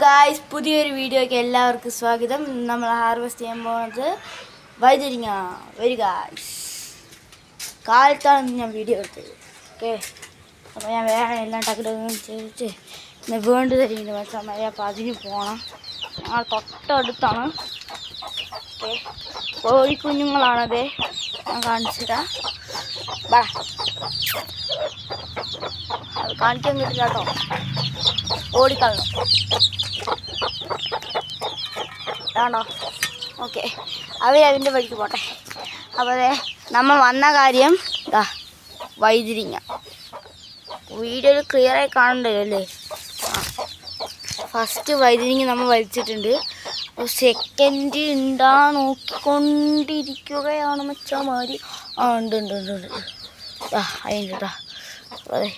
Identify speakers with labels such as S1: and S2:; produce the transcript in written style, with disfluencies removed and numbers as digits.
S1: Guys, പുതിയൊരു വീഡിയോയ്ക്ക് എല്ലാവർക്കും സ്വാഗതം. നമ്മൾ ഹാർവെസ്റ്റ് ചെയ്യാൻ പോകുന്നത് വഴുതനങ്ങ. വരിക. കാലത്താണ് ഞാൻ വീഡിയോ എടുത്തത്. ഓക്കെ, അപ്പോൾ ഞാൻ വേറെ എല്ലാം ടക്കിടൊന്നും ചെയ്തിട്ട് ഇന്ന് വേണ്ടി തരുന്നുണ്ട് മനസ്സിലായി. അപ്പോൾ അതിന് പോകണം. ഞങ്ങൾ തൊട്ടടുത്താണ്. ഓക്കെ, കോഴിക്കുഞ്ഞുങ്ങളാണത്. ഞാൻ കാണിച്ചിട്ടാ അത് കാണിക്കാൻ കിട്ടില്ല കേട്ടോ, ഓടിക്കളണം. ആണോ? ഓക്കെ, അവരതിൻ്റെ വഴിക്ക് പോട്ടെ. അപ്പോൾ അതെ, നമ്മൾ വന്ന കാര്യം ഇതാ വഴുതിരിങ്ങ. വീഡിയോയിൽ ക്ലിയറായി കാണണ്ടല്ലോ അല്ലേ? ഫസ്റ്റ് വഴുതിരിങ്ങ നമ്മൾ വലിച്ചിട്ടുണ്ട്. അപ്പോൾ സെക്കൻഡ് ഉണ്ടാ നോക്കിക്കൊണ്ടിരിക്കുകയാണ് മച്ചാമാരി. ഉണ്ട് ഉണ്ട് ഉണ്ട് ഉണ്ട് അതിൻ്റെ കേട്ടോ. അതെ,